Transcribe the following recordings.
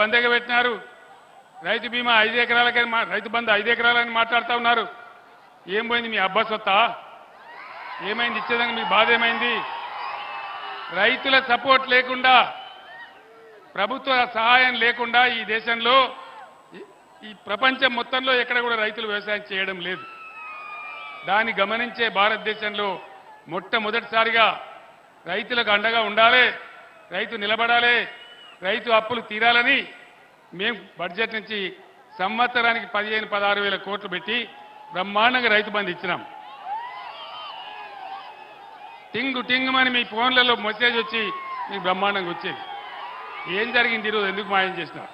బందెగా పెట్టినారు. రైతు బీమా 5 ఎకరాలకని రైతు బంధు 5 ఎకరాలని మాట్లాడుతూ ఉన్నారు. ఏం పోయింది మీ అబ్బా సొత్తా? ఏమైంది ఇచ్చేదానికి మీ బాధ ఏమైంది? రైతుల సపోర్ట్ లేకుండా, ప్రభుత్వ సహాయం లేకుండా ఈ దేశంలో ఈ ప్రపంచం మొత్తంలో ఎక్కడ కూడా రైతులు వ్యవసాయం చేయడం లేదు. దాన్ని గమనించే భారతదేశంలో మొట్టమొదటిసారిగా రైతులకు అండగా ఉండాలి, రైతు నిలబడాలి, రైతు అప్పులు తీరాలని మేము బడ్జెట్ నుంచి సంవత్సరానికి 15-16 వేల కోట్లు పెట్టి బ్రహ్మాండంగా రైతు బంధు ఇచ్చినాం. టింగుమని మీ ఫోన్లలో మెసేజ్ వచ్చి మీకు బ్రహ్మాండంగా వచ్చేది. ఏం జరిగింది ఈరోజు? ఎందుకు మాయం చేసినారు?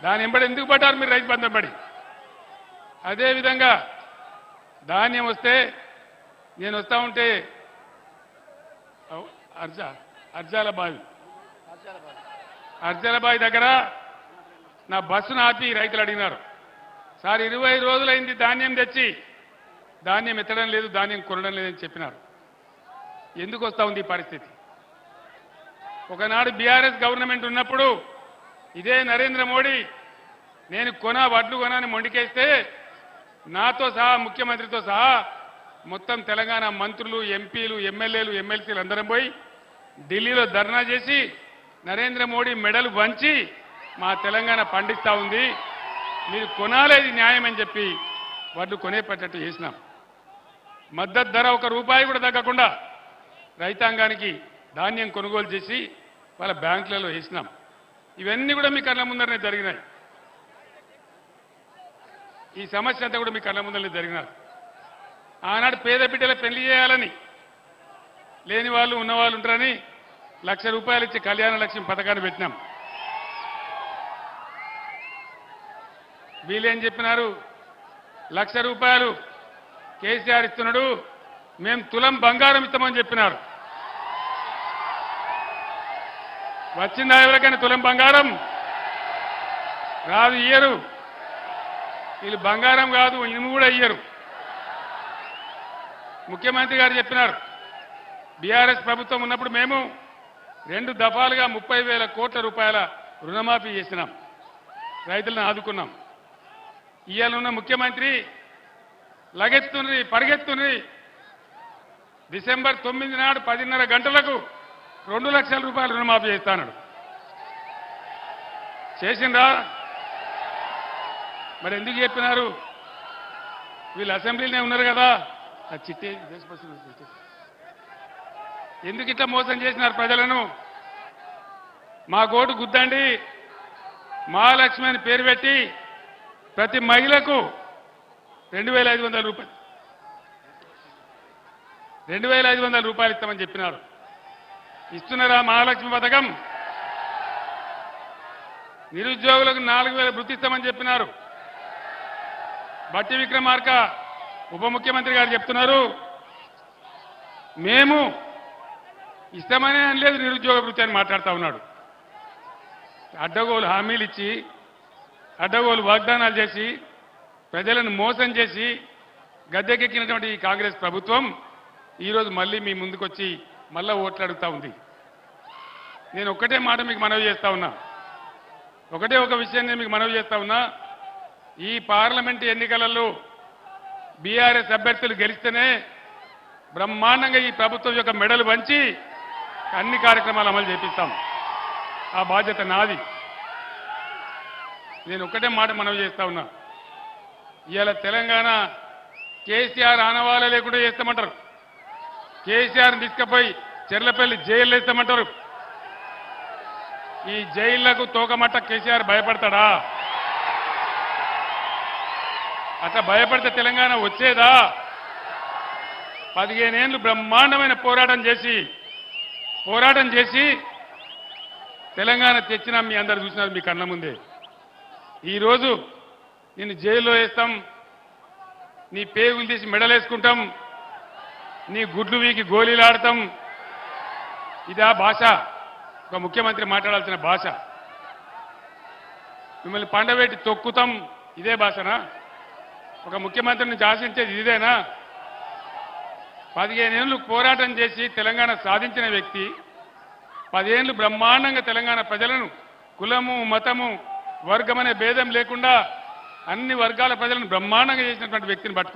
దాని వెంబడి ఎందుకు పడ్డారు మీరు రైతు బంధం పడి? అదేవిధంగా ధాన్యం వస్తే నేను వస్తూ ఉంటే అర్జాల బావి దగ్గర నా బస్సును ఆపి రైతులు అడిగినారు, సార్ 20 రోజులైంది ధాన్యం తెచ్చి, ధాన్యం ఎత్తడం లేదు, ధాన్యం కొనడం లేదని చెప్పినారు. ఎందుకు వస్తూ ఉంది ఈ పరిస్థితి? ఒకనాడు బీఆర్ఎస్ గవర్నమెంట్ ఉన్నప్పుడు ఇదే నరేంద్ర మోడీ నేను వడ్లు కొనాని మొండికేస్తే నాతో సహా ముఖ్యమంత్రితో సహా మొత్తం తెలంగాణ మంత్రులు, ఎంపీలు, ఎమ్మెల్యేలు, ఎమ్మెల్సీలు అందరం పోయి ఢిల్లీలో ధర్నా చేసి నరేంద్ర మోడీ మెడలు వంచి మా తెలంగాణ పండిస్తూ ఉంది, మీరు కొనాలేది న్యాయం అని చెప్పి వడ్లు కొనేపట్టట్టు చేసినాం. మద్దతు ధర 1 రూపాయి కూడా తగ్గకుండా రైతాంగానికి ధాన్యం కొనుగోలు చేసి వాళ్ళ బ్యాంకులలో వేసినాం. ఇవన్నీ కూడా మీ కళ్ళ ముందరనే జరిగినాయి. ఈ సమస్య అంతా కూడా మీ కళ్ళ ముందరనే జరిగినారు. ఆనాడు పేద బిడ్డల పెళ్లి చేయాలని, లేని వాళ్ళు ఉన్నవాళ్ళు ఉంటారని ₹1,00,000 ఇచ్చి కళ్యాణ లక్ష్యం పథకాన్ని పెట్టినాం. వీళ్ళేం చెప్పినారు? ₹1,00,000 కేసీఆర్ ఇస్తున్నాడు, మేము తులం బంగారం ఇస్తామని చెప్పినారు. వచ్చిందా ఎవరికైనా తులం బంగారం? రాదు, ఇయ్యరు. వీళ్ళు బంగారం కాదు, ఇనుము కూడా ఇయ్యరు. ముఖ్యమంత్రి గారు చెప్పినారు, బీఆర్ఎస్ ప్రభుత్వం ఉన్నప్పుడు మేము 2 దఫాలుగా 30,000 కోట్ల రూపాయల రుణమాఫీ చేసినాం, రైతులను ఆదుకున్నాం. ఇవాళ ఉన్న ముఖ్యమంత్రి పరిగెత్తుని డిసెంబర్ 9 నాడు 10:30 గంటలకు 2 లక్షల రూపాయలు రుణమాఫీ చేస్తాడు. చేసిందా? మరి ఎందుకు చెప్పినారు? వీళ్ళు అసెంబ్లీలోనే ఉన్నారు కదా, ఆ చిట్టే ఎందుకు ఇట్లా మోసం చేసినారు ప్రజలను? మా గోటు గుద్దండి, మహాలక్ష్మి అని పేరు పెట్టి ప్రతి మహిళకు 2,500 రూపాయలు 2,500 రూపాయలు ఇస్తామని చెప్పినారు. ఇస్తున్నారా మహాలక్ష్మి పథకం? నిరుద్యోగులకు 4,000 వృత్తి ఇస్తామని చెప్పినారు. బట్టి విక్రమార్క ఉప ముఖ్యమంత్రి గారు చెప్తున్నారు, మేము ఇస్తామనే అనలేదు, నిరుద్యోగ వృత్తి అని మాట్లాడుతూ ఉన్నాడు. అడ్డగోలు హామీలు ఇచ్చి, అడ్డగోలు వాగ్దానాలు చేసి, ప్రజలను మోసం చేసి గద్దెకెక్కినటువంటి ఈ కాంగ్రెస్ ప్రభుత్వం ఈరోజు మళ్ళీ మీ ముందుకొచ్చి మళ్ళా ఓట్లు అడుగుతూ ఉంది. నేను ఒక్కటే మాట మీకు మనవి చేస్తా ఉన్నా, ఒక విషయం నేను మీకు మనవి చేస్తా ఉన్నా. ఈ పార్లమెంటు ఎన్నికలలో బీఆర్ఎస్ అభ్యర్థులు గెలిస్తేనే బ్రహ్మాండంగా ఈ ప్రభుత్వం యొక్క మెడలు వంచి అన్ని కార్యక్రమాలు అమలు చేపిస్తాం. ఆ బాధ్యత నాది. నేను ఒక్కటే మాట మనవి చేస్తా ఉన్నా, ఇవాళ తెలంగాణ కేసీఆర్ ఆనవాళ్ళ లేకుండా చేస్తామంటారు, కేసీఆర్ని తీసుకుపోయి చెర్లపల్లి జైల్లో వేస్తామంటారు. ఈ జైళ్లకు తోకమట్ట కేసీఆర్ భయపడతాడా? అట్లా భయపడితే తెలంగాణ వచ్చేదా? 15 ఏళ్ళు బ్రహ్మాండమైన పోరాటం చేసి తెలంగాణ తెచ్చినా మీ అందరు చూసినారు మీ కళ్ళ ముందే. ఈరోజు నిన్ను జైల్లో వేస్తాం, నీ పేగులు తీసి మెడలేసుకుంటాం, నీ గుడ్లు వీకి గోళీలు ఆడతాం. ఇదా భాష? ఒక ముఖ్యమంత్రి మాట్లాడాల్సిన భాష? మిమ్మల్ని పండబెట్టి తొక్కుతాం, ఇదే భాషనా? ఒక ముఖ్యమంత్రి నుంచి ఆశించేది ఇదేనా? 15 ఏళ్ళు పోరాటం చేసి తెలంగాణ సాధించిన వ్యక్తి 10 ఏళ్ళు బ్రహ్మాండంగా తెలంగాణ ప్రజలను కులము మతము వర్గం అనే భేదం లేకుండా అన్ని వర్గాల ప్రజలను బ్రహ్మాండంగా చేసినటువంటి వ్యక్తిని పట్టుకు